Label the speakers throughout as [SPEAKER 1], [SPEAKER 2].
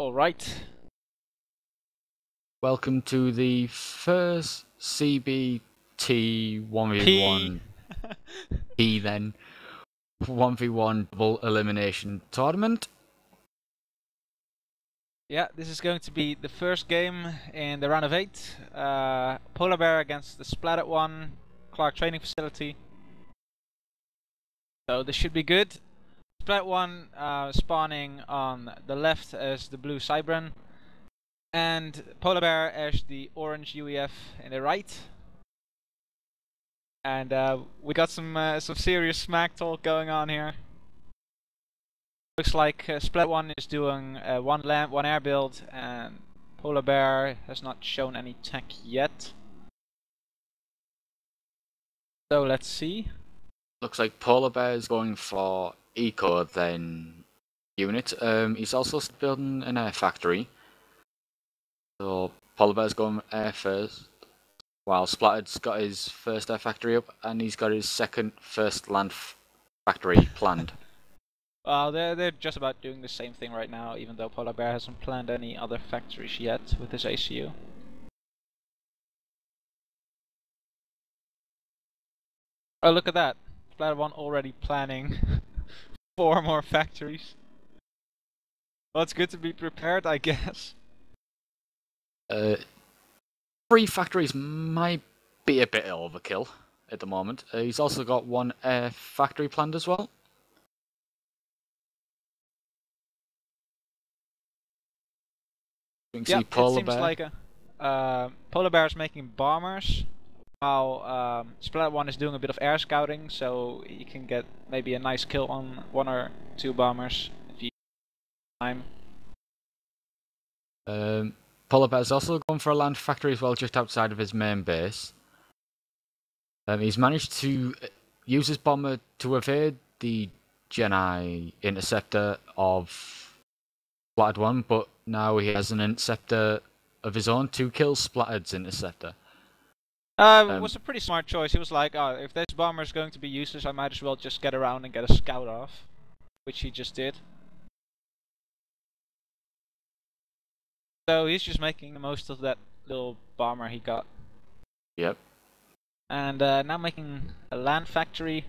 [SPEAKER 1] Alright.
[SPEAKER 2] Welcome to the first CBT 1v1 P then 1v1 double elimination tournament.
[SPEAKER 1] Yeah, this is going to be the first game in the round of 8. Polarbear against TheSplattedOne, Clark training facility. So this should be good. TheSplattedOne spawning on the left as the blue Cybran, and Polarbear as the orange UEF in the right. And we got some serious smack talk going on here. Looks like TheSplattedOne is doing one land, one air build, and Polarbear has not shown any tech yet. So let's see.
[SPEAKER 2] Looks like Polarbear is going for eco then unit. He's also building an air factory. So Polarbear's going air first, while Splattered's got his first air factory up, and he's got his first land factory planned.
[SPEAKER 1] Well, they're just about doing the same thing right now, even though Polarbear hasn't planned any other factories yet with his ACU. Oh, look at that! TheSplattedOne already planning 4 more factories. Well, it's good to be prepared, I guess.
[SPEAKER 2] 3 factories might be a bit overkill at the moment. He's also got 1 air factory planned as well.
[SPEAKER 1] Yeah, it seems like Polarbear's making bombers, while TheSplattedOne is doing a bit of air scouting, so he can get maybe a nice kill on 1 or 2 bombers if he has time.
[SPEAKER 2] Polarbear's also going for a land factory as well, just outside of his main base. He's managed to use his bomber to evade the Geni interceptor of TheSplattedOne, but now he has an interceptor of his own to kill Splattered's interceptor.
[SPEAKER 1] It was a pretty smart choice. He was like, oh, if this bomber is going to be useless, I might as well just get around and get a scout off, which he just did. So he's just making the most of that little bomber he got.
[SPEAKER 2] Yep. And
[SPEAKER 1] now making a land factory.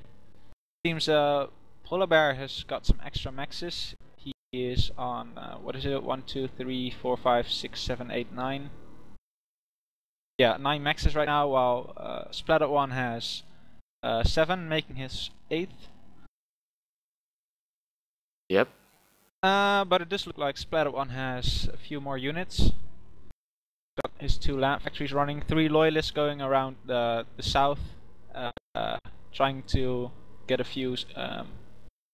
[SPEAKER 1] Seems Polarbear has got some extra maxes. He is on what is it? 1, 2, 3, 4, 5, 6, 7, 8, 9. Yeah, 9 maxes right now, while TheSplattedOne has 7, making his 8th.
[SPEAKER 2] Yep.
[SPEAKER 1] But it does look like TheSplattedOne has a few more units. Got his 2 land factories running, 3 loyalists going around the south, trying to get a few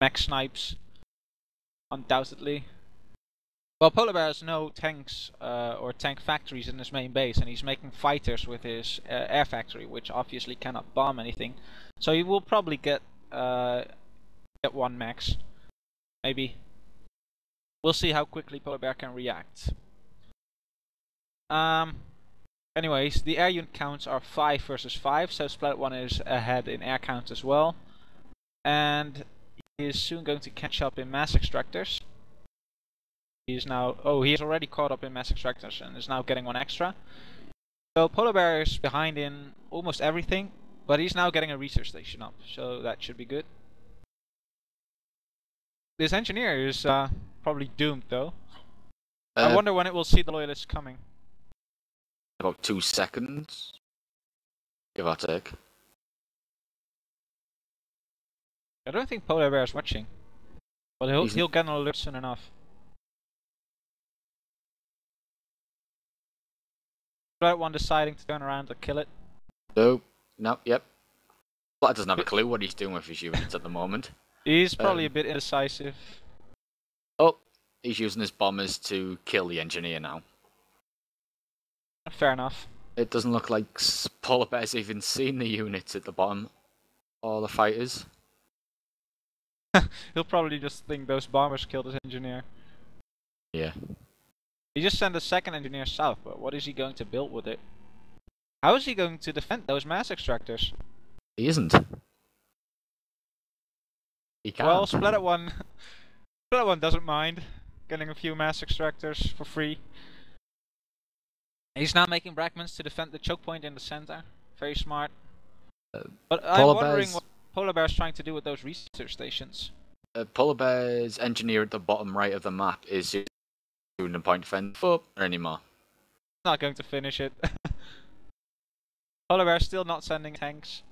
[SPEAKER 1] mech snipes, undoubtedly. Well, Polarbear has no tanks or tank factories in his main base, and he's making fighters with his air factory, which obviously cannot bomb anything. So he will probably get 1 max, maybe. We'll see how quickly Polarbear can react. Anyways, the air unit counts are 5 versus 5, so TheSplattedOne is ahead in air count as well. And he is soon going to catch up in mass extractors. He is now, he is already caught up in mass extractors and is now getting 1 extra. So Polarbear is behind in almost everything, but he's now getting a research station up, so that should be good. This engineer is probably doomed though. I wonder when it will see the loyalists coming.
[SPEAKER 2] About 2 seconds, give or take.
[SPEAKER 1] I don't think Polarbear is watching, but he'll get an alert soon enough. TheSplattedOne deciding to turn around and kill it.
[SPEAKER 2] No, yep. Splatted doesn't have a clue what he's doing with his units at the moment.
[SPEAKER 1] He's probably a bit indecisive.
[SPEAKER 2] Oh, he's using his bombers to kill the engineer now.
[SPEAKER 1] Fair enough.
[SPEAKER 2] It doesn't look like Polarbear's even seen the units at the bottom, or the fighters.
[SPEAKER 1] He'll probably just think those bombers killed his engineer.
[SPEAKER 2] Yeah.
[SPEAKER 1] He just sent a 2nd engineer south, but what is he going to build with it? How is he going to defend those mass extractors?
[SPEAKER 2] He isn't. He can't.
[SPEAKER 1] Well, TheSplattedOne doesn't mind. getting a few mass extractors for free. He's now making Brackmans to defend the choke point in the center. Very smart. But I'm wondering what Polarbear's trying to do with those research stations.
[SPEAKER 2] Polarbear's engineer at the bottom right of the map is doing the point defense up anymore.
[SPEAKER 1] Not going to finish it. Polarbear's still not sending tanks.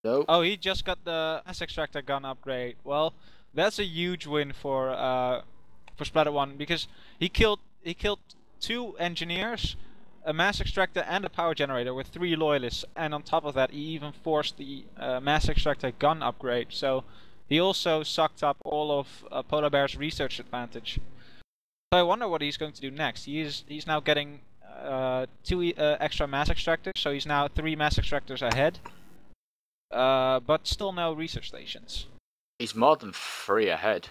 [SPEAKER 2] Nope.
[SPEAKER 1] Oh, he just got the mass extractor gun upgrade. Well, that's a huge win for TheSplattedOne because he killed 2 engineers, a mass extractor, and a power generator with 3 loyalists. And on top of that, he even forced the mass extractor gun upgrade. So he also sucked up all of Polarbear's research advantage. So I wonder what he's going to do next. He's now getting 2 extra mass extractors, so he's now 3 mass extractors ahead. But still no research stations.
[SPEAKER 2] He's more than 3 ahead.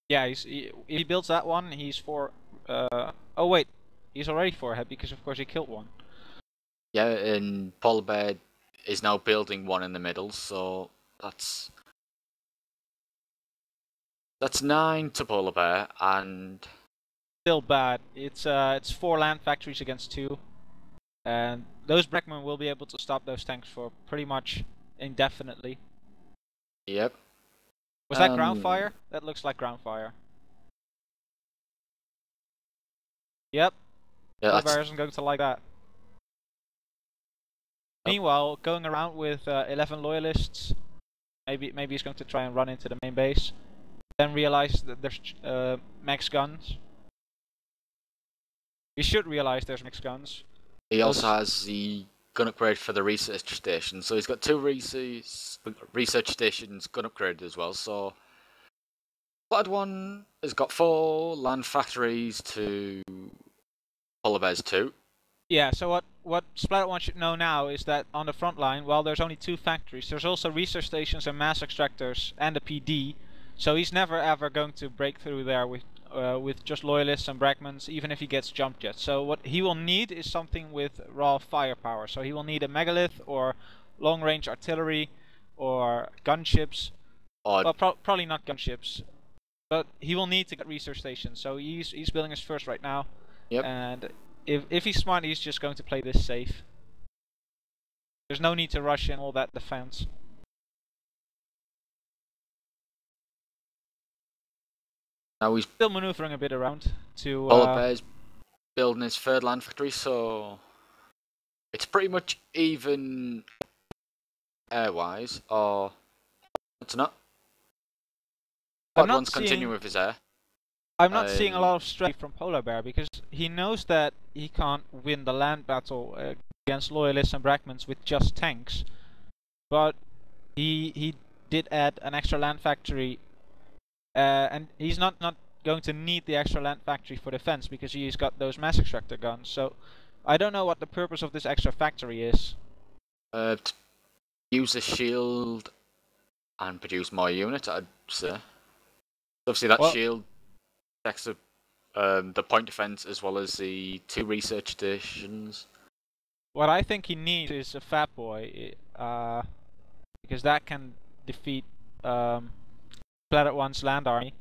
[SPEAKER 1] Yeah, if he builds that one, he's 4. Oh wait, he's already 4 ahead because of course he killed one.
[SPEAKER 2] Yeah, and Polarbear is now building one in the middle, so that's 9 to Polarbear, and
[SPEAKER 1] still bad. It's 4 land factories against 2, and those Brackmen will be able to stop those tanks for pretty much indefinitely.
[SPEAKER 2] Yep.
[SPEAKER 1] Was that ground fire? That looks like ground fire. Yep.
[SPEAKER 2] Yeah,
[SPEAKER 1] Polarbear isn't going to like that. Meanwhile, going around with 11 loyalists, maybe he's going to try and run into the main base. Then realize that there's max guns. You should realize there's max guns.
[SPEAKER 2] He also has the gun upgrade for the research station, so he's got 2 research stations gun upgraded as well. So TheSplattedOne has got 4 land factories to Polarbear's 2.
[SPEAKER 1] Yeah, so what TheSplattedOne should know now is that on the front line, while there's only 2 factories, there's also research stations and mass extractors and a PD. So he's never ever going to break through there with just loyalists and Brackmans, even if he gets jump jets. So what he will need is something with raw firepower. So he will need a megalith or long-range artillery or gunships. Well, probably not gunships, but he will need to get research stations. So he's building his first right now.
[SPEAKER 2] Yep.
[SPEAKER 1] And if he's smart, he's just going to play this safe. There's no need to rush in all that defense.
[SPEAKER 2] Now he's
[SPEAKER 1] still maneuvering a bit around to.
[SPEAKER 2] Polarbear's building his 3rd land factory, so it's pretty much even air-wise, or it's not. TheSplattedOne's continuing with his air.
[SPEAKER 1] I'm not seeing a lot of strength from Polarbear because he knows that he can't win the land battle against loyalists and Brackmans with just tanks, but he did add an extra land factory. And he's not going to need the extra land factory for defense because he's got those mass extractor guns. So I don't know what the purpose of this extra factory is.
[SPEAKER 2] To use the shield and produce more units, I'd say. Obviously, that shield protects the point defense as well as the 2 research stations.
[SPEAKER 1] What I think he needs is a Fat Boy, because that can defeat TheSplattedOne's land army.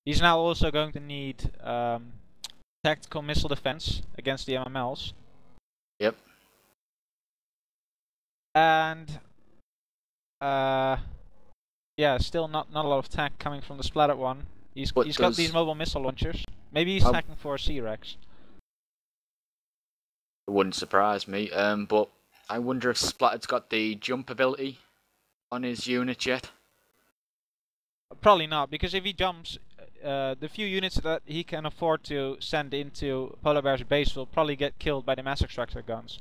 [SPEAKER 1] He's now also going to need tactical missile defense against the MMLs.
[SPEAKER 2] Yep.
[SPEAKER 1] And yeah, still not a lot of attack coming from TheSplattedOne. He's got these mobile missile launchers. Maybe he's attacking for a C-Rex.
[SPEAKER 2] It wouldn't surprise me. But I wonder if Splattered's got the jump ability on his unit yet.
[SPEAKER 1] Probably not, because if he jumps, the few units that he can afford to send into Polarbear's base will probably get killed by the mass extractor guns.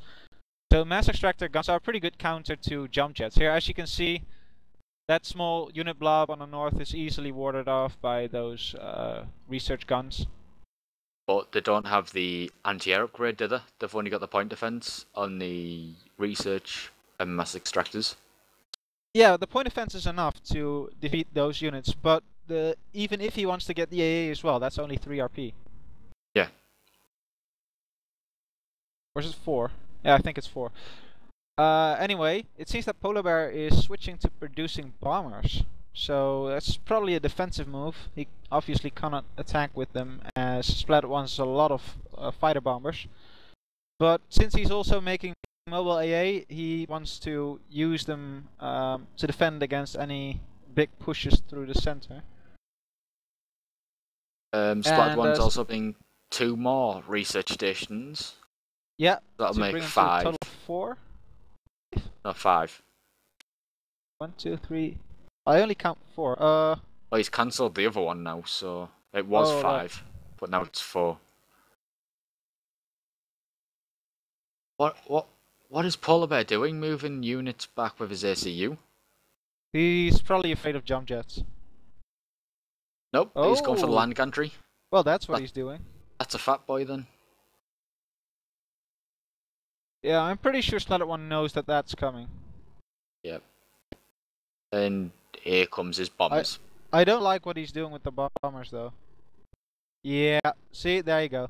[SPEAKER 1] So mass extractor guns are a pretty good counter to jump jets. Here, as you can see, that small unit blob on the north is easily warded off by those research guns.
[SPEAKER 2] But they don't have the anti-air upgrade, do they? They've only got the point defense on the research and mass extractors.
[SPEAKER 1] Yeah, the point defense is enough to defeat those units, but even if he wants to get the AA as well, that's only 3 RP.
[SPEAKER 2] Yeah.
[SPEAKER 1] Or is it 4? Yeah, I think it's 4. Anyway, it seems that Polarbear is switching to producing bombers. So that's probably a defensive move. He obviously cannot attack with them, as TheSplattedOne has a lot of fighter bombers. But since he's also making mobile AA, he wants to use them to defend against any big pushes through the center.
[SPEAKER 2] TheSplattedOne's also being 2 more research stations.
[SPEAKER 1] Yeah,
[SPEAKER 2] that'll make
[SPEAKER 1] bring
[SPEAKER 2] 5.
[SPEAKER 1] Total of 4.
[SPEAKER 2] No, 5.
[SPEAKER 1] 1, 2, 3. I only count 4.
[SPEAKER 2] Well, he's cancelled the other one now, so it was 5,
[SPEAKER 1] right.
[SPEAKER 2] but now it's 4. What is Polarbear doing, moving units back with his ACU?
[SPEAKER 1] He's probably afraid of jump jets.
[SPEAKER 2] Nope, he's going for the land gantry.
[SPEAKER 1] Well, that's what he's doing.
[SPEAKER 2] That's a fat boy then.
[SPEAKER 1] Yeah, I'm pretty sure TheSplattedOne knows that that's coming.
[SPEAKER 2] Yep. And here comes his bombers.
[SPEAKER 1] I don't like what he's doing with the bombers, though. Yeah, see, there you go.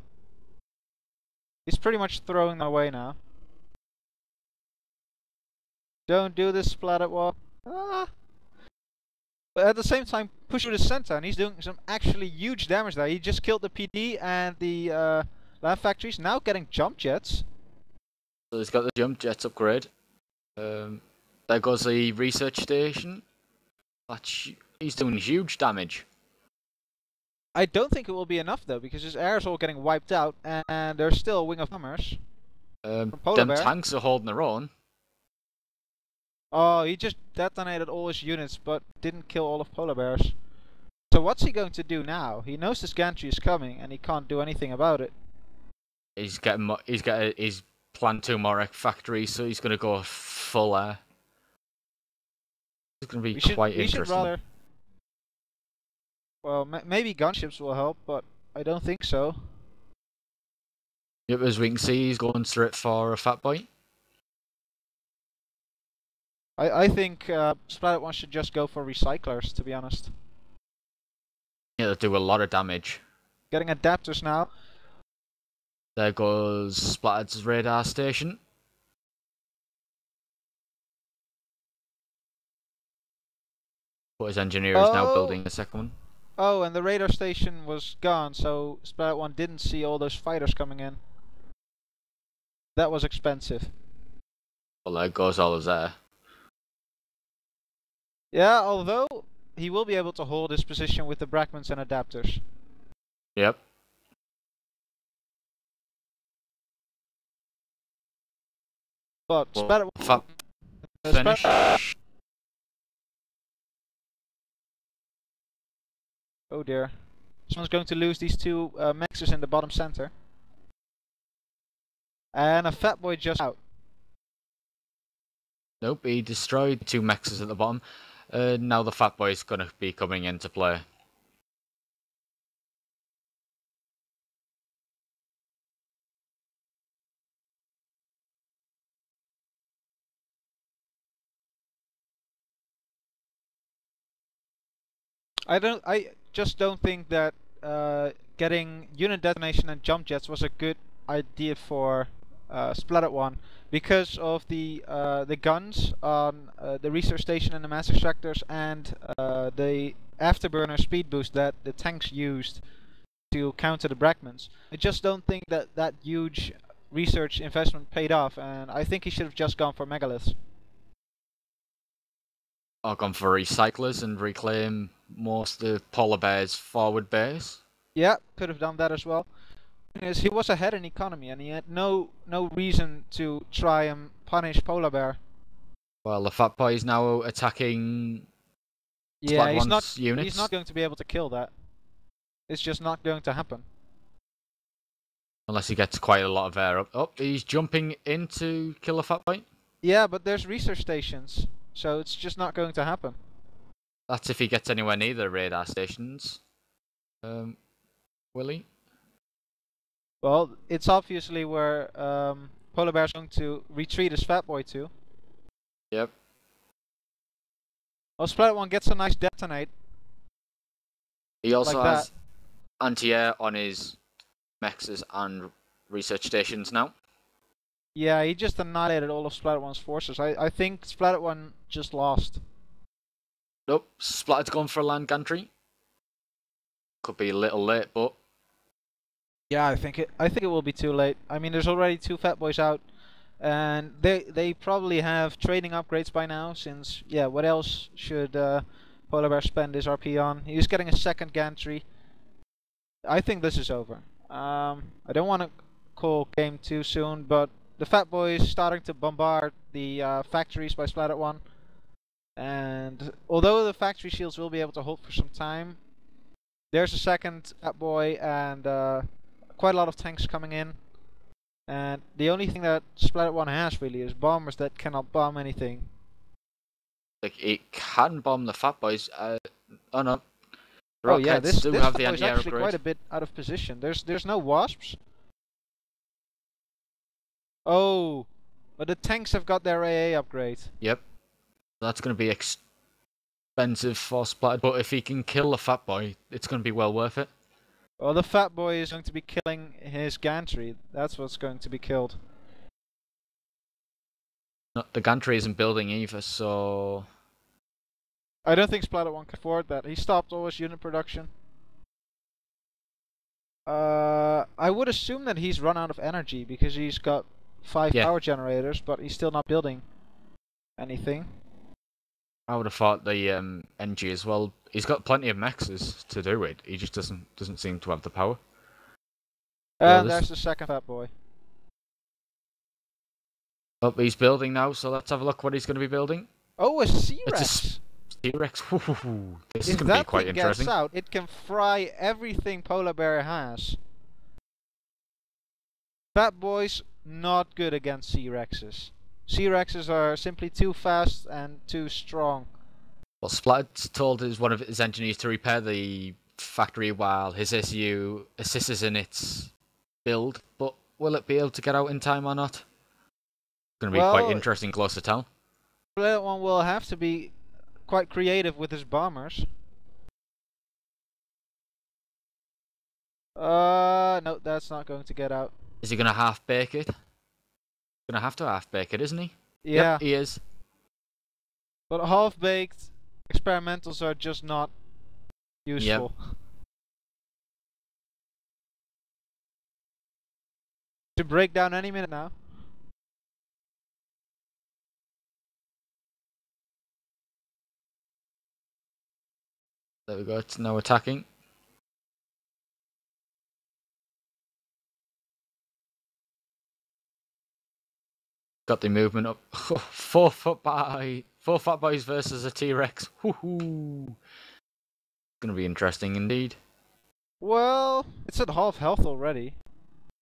[SPEAKER 1] He's pretty much throwing them away now. Don't do this, TheSplattedOne. Ah! But at the same time, push to the center, and he's doing some actually huge damage there. He just killed the PD and the land factories, now getting jump jets.
[SPEAKER 2] So he's got the jump jets upgrade. There goes the research station. He's doing huge damage.
[SPEAKER 1] I don't think it will be enough though, because his air is all getting wiped out, and there's still a wing of bombers.
[SPEAKER 2] Them tanks are holding their own.
[SPEAKER 1] Oh, he just detonated all his units, but didn't kill all of Polarbears. So what's he going to do now? He knows this gantry is coming, and he can't do anything about it.
[SPEAKER 2] He's planned 2 more factories, so he's going to go full air. It's going to be quite interesting.
[SPEAKER 1] Well, maybe gunships will help, but I don't think so.
[SPEAKER 2] Yep, as we can see, he's going straight for a fat boy.
[SPEAKER 1] I think TheSplattedOne should just go for recyclers, to be honest.
[SPEAKER 2] Yeah, they do a lot of damage.
[SPEAKER 1] Getting adapters now.
[SPEAKER 2] There goes Splattered's radar station. But his engineer is now building the second one.
[SPEAKER 1] Oh, and the radar station was gone, so TheSplattedOne didn't see all those fighters coming in. That was expensive.
[SPEAKER 2] Well, there goes all his air.
[SPEAKER 1] Yeah, although he will be able to hold his position with the Brachmans and adapters.
[SPEAKER 2] Yep.
[SPEAKER 1] But
[SPEAKER 2] well, finish.
[SPEAKER 1] Oh dear. Someone's going to lose these 2 mexers in the bottom center. And a fat boy just out.
[SPEAKER 2] Nope, he destroyed 2 mexers at the bottom. Now the fat boy is going to be coming into play.
[SPEAKER 1] I just don't think that getting unit detonation and jump jets was a good idea for TheSplattedOne, because of the guns on the research station and the mass extractors, and the afterburner speed boost that the tanks used to counter the Brachmans. I just don't think that that huge research investment paid off, and I think he should have just gone for megaliths.
[SPEAKER 2] Or gone for recyclers and reclaim most of Polarbear's forward base.
[SPEAKER 1] Yeah, could have done that as well. Because he was ahead in economy, and he had no reason to try and punish Polarbear.
[SPEAKER 2] Well, the fat boy is now attacking.
[SPEAKER 1] Yeah, he's not
[SPEAKER 2] units.
[SPEAKER 1] He's not going to be able to kill that. It's just not going to happen.
[SPEAKER 2] Unless he gets quite a lot of air up. Oh, he's jumping in to kill the fat boy.
[SPEAKER 1] Yeah, but there's research stations, so it's just not going to happen.
[SPEAKER 2] That's if he gets anywhere near the radar stations. Will he?
[SPEAKER 1] Well, it's obviously where Polarbear's going to retreat his fat boy to.
[SPEAKER 2] Yep.
[SPEAKER 1] Well, TheSplattedOne gets a nice detonate.
[SPEAKER 2] He also has anti-air on his mexes and research stations now.
[SPEAKER 1] Yeah, he just annihilated all of SplattedOne's forces. I think SplattedOne just lost.
[SPEAKER 2] Nope, Splatter's gone for a land gantry. Could be a little late, but
[SPEAKER 1] Yeah, I think it will be too late. I mean, there's already 2 Fat Boys out, and they probably have trading upgrades by now. Since yeah, what else should Polarbear spend his RP on? He's getting a second gantry. I think this is over. I don't want to call game too soon, but the Fat Boys starting to bombard the factories by SplattedOne, and although the factory shields will be able to hold for some time, there's a second Fat Boy and quite a lot of tanks coming in. And the only thing that SplattedOne has really is bombers that cannot bomb anything.
[SPEAKER 2] like it can bomb the Fat Boys. Oh no. The
[SPEAKER 1] Oh yeah,
[SPEAKER 2] rockets
[SPEAKER 1] this
[SPEAKER 2] have
[SPEAKER 1] Fat
[SPEAKER 2] the
[SPEAKER 1] Boy is
[SPEAKER 2] anti-air
[SPEAKER 1] actually
[SPEAKER 2] upgrade.
[SPEAKER 1] quite a bit out of position. There's no wasps. Oh, but the tanks have got their AA upgrade.
[SPEAKER 2] Yep. That's going to be expensive for Splattered, but if he can kill the Fat Boy, it's going to be well worth it.
[SPEAKER 1] Well, the Fat Boy is going to be killing his gantry. That's what's going to be killed.
[SPEAKER 2] No, the gantry isn't building either, so
[SPEAKER 1] I don't think SplattedOne can afford that. He stopped all his unit production. I would assume that he's run out of energy because he's got 5 power generators, but he's still not building anything.
[SPEAKER 2] I would have thought the NG as well. He's got plenty of mexes to do it. He just doesn't seem to have the power.
[SPEAKER 1] And there's the second Fat Boy.
[SPEAKER 2] Oh, he's building now, so let's have a look what he's going to be building.
[SPEAKER 1] Oh, a Sea-Rex!
[SPEAKER 2] It's a T-Rex. This is
[SPEAKER 1] If
[SPEAKER 2] going to be
[SPEAKER 1] that
[SPEAKER 2] quite
[SPEAKER 1] thing
[SPEAKER 2] interesting.
[SPEAKER 1] gets out, it can fry everything Polarbear has. Fat Boys, not good against Sea-Rexes. Sea-Rexes are simply too fast and too strong.
[SPEAKER 2] Well, Splatted told one of his engineers to repair the factory while his ACU assists in its build, but will it be able to get out in time or not? It's going to be quite interesting, close to tell.
[SPEAKER 1] That one will have to be quite creative with his bombers. No, that's not going to get out.
[SPEAKER 2] Is he going to half bake it? Going to have to half bake it, isn't he?
[SPEAKER 1] Yeah.
[SPEAKER 2] Yep, he is.
[SPEAKER 1] But half-baked experimentals are just not useful. Yep. To break down any minute now.
[SPEAKER 2] There we go, it's now attacking. Got the movement up. 4 Fat Boys versus a T-Rex. Woohoo! Gonna be interesting indeed.
[SPEAKER 1] Well, it's at half health already.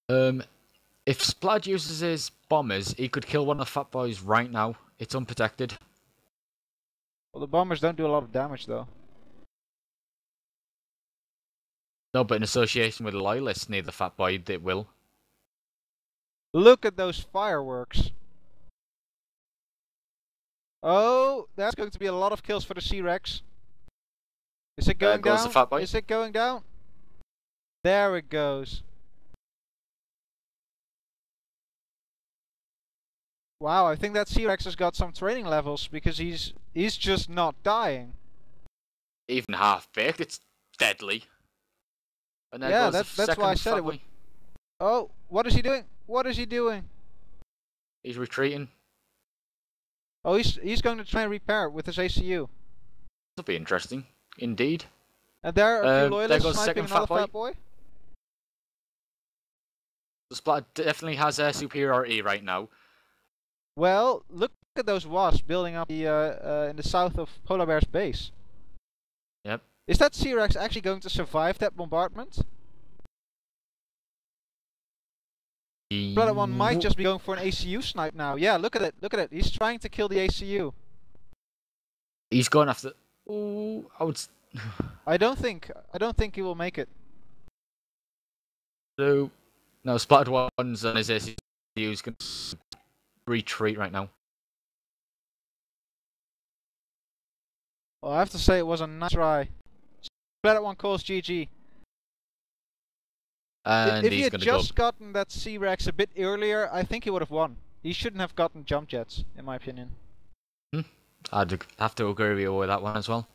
[SPEAKER 2] If Splad uses his bombers, he could kill one of the Fat Boys right now. It's unprotected.
[SPEAKER 1] Well, the bombers don't do a lot of damage though.
[SPEAKER 2] No, but in association with the loyalists near the Fat Boy, it will.
[SPEAKER 1] Look at those fireworks. Oh, that's going to be a lot of kills for the Sea-Rex. Is it going down?
[SPEAKER 2] The Fat Boy.
[SPEAKER 1] Is it going down? There it goes. Wow, I think that Sea-Rex has got some training levels because he's just not dying.
[SPEAKER 2] Even half-baked, it's deadly. And there
[SPEAKER 1] yeah,
[SPEAKER 2] goes
[SPEAKER 1] that's why I said it would. Oh, what is he doing? What is he doing?
[SPEAKER 2] He's retreating.
[SPEAKER 1] Oh, he's going to try and repair it with his ACU.
[SPEAKER 2] That'll be interesting, indeed.
[SPEAKER 1] And there are a few loyalists sniping another
[SPEAKER 2] Fat
[SPEAKER 1] Boy.
[SPEAKER 2] The Splat definitely has air superiority right now.
[SPEAKER 1] Well, look at those wasps building up in the south of Polarbear's base.
[SPEAKER 2] Yep.
[SPEAKER 1] Is that Sea-Rex actually going to survive that bombardment? SplattedOne might just be going for an ACU snipe now. Yeah, look at it. Look at it. He's trying to kill the ACU.
[SPEAKER 2] He's going after. Ooh,
[SPEAKER 1] I don't think he will make it.
[SPEAKER 2] No, SplattedOne's and his ACU's going to retreat right now.
[SPEAKER 1] Well, I have to say it was a nice try. SplattedOne calls GG.
[SPEAKER 2] And
[SPEAKER 1] if he had just gotten that Sea-Rex a bit earlier, I think he would have won. He shouldn't have gotten jump jets, in my opinion.
[SPEAKER 2] I'd have to agree with you with that one as well.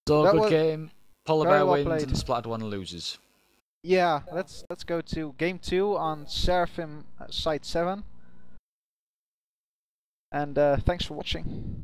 [SPEAKER 2] So
[SPEAKER 1] That
[SPEAKER 2] good
[SPEAKER 1] was
[SPEAKER 2] game. Polar
[SPEAKER 1] very
[SPEAKER 2] Bear
[SPEAKER 1] well
[SPEAKER 2] wins
[SPEAKER 1] played.
[SPEAKER 2] and TheSplattedOne loses.
[SPEAKER 1] Yeah, let's go to game 2 on Seraphim Site 7. And thanks for watching.